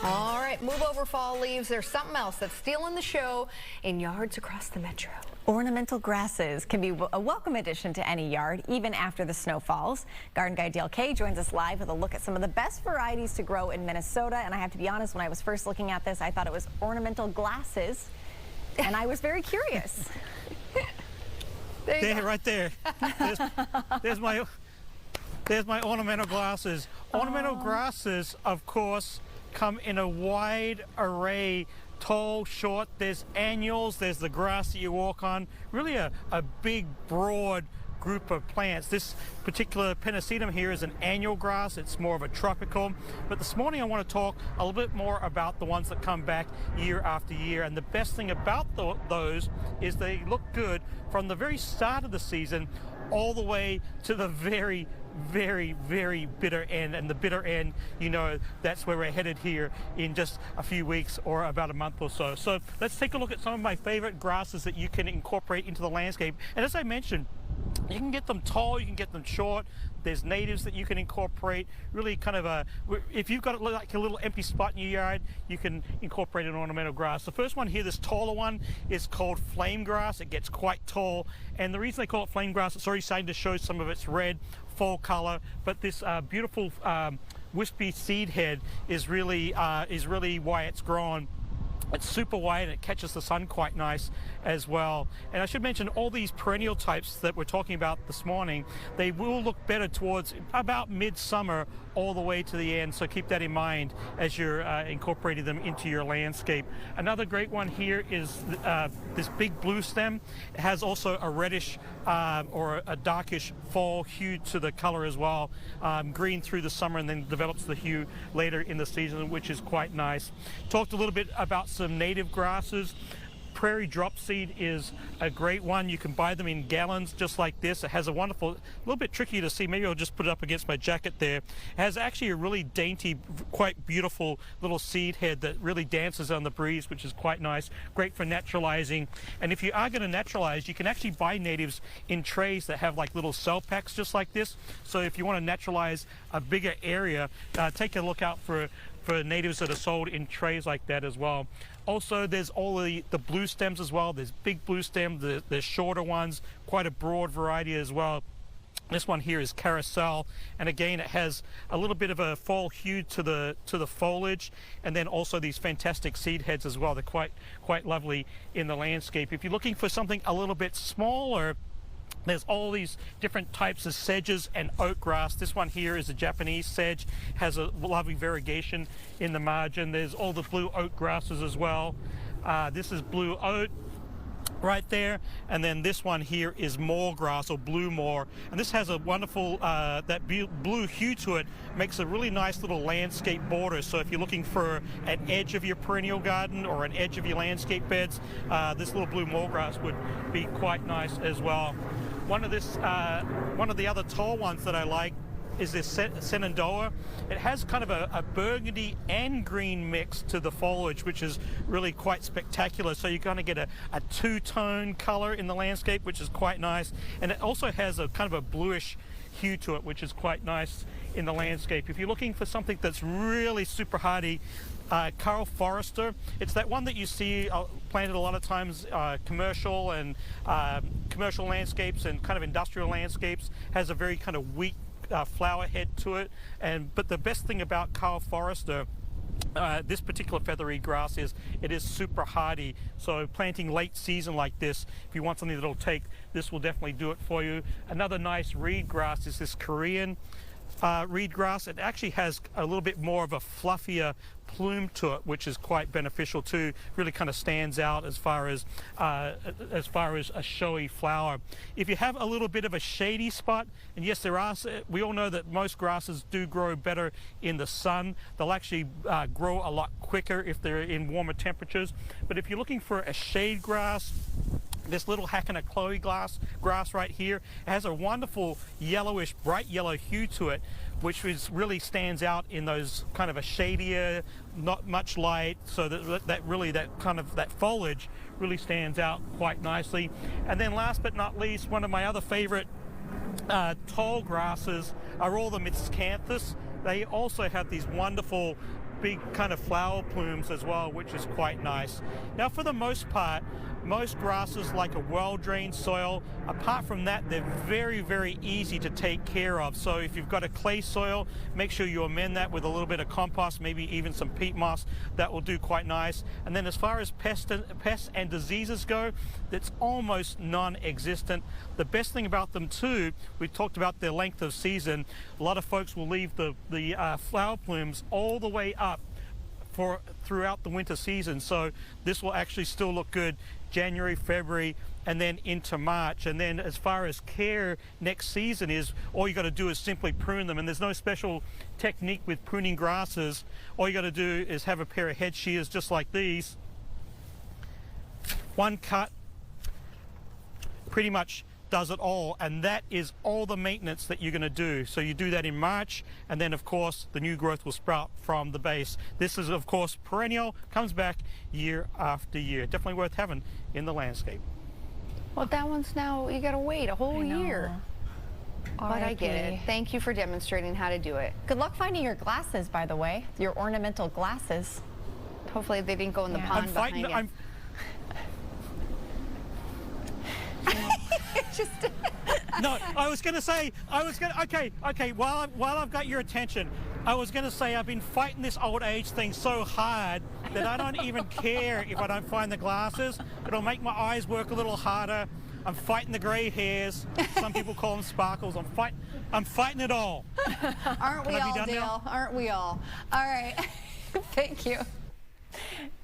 All right, move over fall leaves. There's something else that's stealing the show in yards across the metro. Ornamental grasses can be a welcome addition to any yard, even after the snow falls. Garden Guy Dale Kay joins us live with a look at some of the best varieties to grow in Minnesota. And I have to be honest, when I was first looking at this, I thought it was ornamental glasses, and I was very curious. There, right there. There's my ornamental grasses. Ornamental grasses, of course, come in a wide array, tall, short. There's annuals, there's the grass that you walk on. Really a big, broad group of plants. This particular pennisetum here is an annual grass. It's more of a tropical. But this morning I want to talk a little bit more about the ones that come back year after year. And the best thing about those is they look good from the very start of the season all the way to the very bitter end. And the bitter end, you know, that's where we're headed here in just a few weeks or about a month or so. So let's take a look at some of my favorite grasses that you can incorporate into the landscape. And as I mentioned, you can get them tall, you can get them short. There's natives that you can incorporate. Really kind of if you've got like a little empty spot in your yard, you can incorporate an ornamental grass. The first one here, this taller one, is called flame grass. It gets quite tall. And the reason they call it flame grass, it's already starting to show some of its red fall color. But this beautiful wispy seed head is really why it's grown. It's super wide and it catches the sun quite nice as well. And I should mention all these perennial types that we're talking about this morning, they will look better towards about midsummer all the way to the end. So keep that in mind as you're incorporating them into your landscape. Another great one here is this big blue stem. It has also a reddish or a darkish fall hue to the color as well. Green through the summer and then develops the hue later in the season, which is quite nice. Talked a little bit about some native grasses. Prairie dropseed is a great one. You can buy them in gallons just like this. It has a wonderful, a little bit tricky to see, maybe I'll just put it up against my jacket there. It has actually a really dainty, quite beautiful little seed head that really dances on the breeze, which is quite nice. Great for naturalizing. And if you are going to naturalize, you can actually buy natives in trays that have like little cell packs just like this. So if you want to naturalize a bigger area, take a look out for natives that are sold in trays like that as well. Also, there's all the blue stems as well. There's big blue stem, there's shorter ones, quite a broad variety as well. This one here is carousel, and again it has a little bit of a fall hue to the foliage, and then also these fantastic seed heads as well. They're quite lovely in the landscape. If you're looking for something a little bit smaller, there's all these different types of sedges and oat grass. This one here is a Japanese sedge, has a lovely variegation in the margin. There's all the blue oat grasses as well. This is blue oat right there, and then this one here is moor grass or blue moor, and this has a wonderful that blue hue to it. Makes a really nice little landscape border. So if you're looking for an edge of your perennial garden or an edge of your landscape beds, this little blue moor grass would be quite nice as well. One of the other tall ones that I like is this Shenandoah. It has kind of a burgundy and green mix to the foliage, which is really quite spectacular. So you're going to get a two-tone color in the landscape, which is quite nice. And it also has a kind of a bluish hue to it, which is quite nice in the landscape. If you're looking for something that's really super hardy, Carl Forrester, it's that one that you see planted a lot of times commercial and commercial landscapes and kind of industrial landscapes. Has a very kind of weak flower head to it, but the best thing about Carl Forrester, this particular feathery grass, is it is super hardy. So planting late season like this, if you want something that'll take, this will definitely do it for you. Another nice reed grass is this Korean reed grass. It actually has a little bit more of a fluffier plume to it, which is quite beneficial too. Really kind of stands out as far as a showy flower. If you have a little bit of a shady spot, and yes, we all know that most grasses do grow better in the sun. They'll actually grow a lot quicker if they're in warmer temperatures. But if you're looking for a shade grass, this little Hackana Chloe grass right here, it has a wonderful yellowish, bright yellow hue to it, which really stands out in those kind of a shadier, not much light, so that foliage really stands out quite nicely. And then last but not least, one of my other favorite tall grasses are all the miscanthus. They also have these wonderful big kind of flower plumes as well, which is quite nice. Now, for the most part, most grasses like a well-drained soil. Apart from that, they're very, very easy to take care of. So if you've got a clay soil, make sure you amend that with a little bit of compost, maybe even some peat moss. That will do quite nice. And then as far as pests and diseases go, that's almost non-existent. The best thing about them too, we talked about their length of season. A lot of folks will leave the flower plumes all the way up throughout the winter season. So this will actually still look good January, February, and then into March. And then as far as care next season is, all you got to do is simply prune them. And there's no special technique with pruning grasses. All you got to do is have a pair of head shears just like these. One cut pretty much does it all, and that is all the maintenance that you're going to do. So you do that in March, and then of course the new growth will sprout from the base. This is of course perennial, comes back year after year. Definitely worth having in the landscape. Well, that one's now, you got to wait a whole year. But I get it. Thank you for demonstrating how to do it. Good luck finding your glasses, by the way, your ornamental glasses. Hopefully they didn't go in the pond behind you. No, I was going to say, okay, while I've got your attention, I was going to say I've been fighting this old age thing so hard that I don't even care if I don't find the glasses. It'll make my eyes work a little harder. I'm fighting the gray hairs. Some people call them sparkles. I'm fighting it all. Aren't we all, Dale? Aren't we all? All right. Thank you.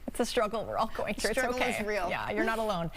It's a struggle we're all going through. Struggle it's okay. is real. Yeah, you're not alone.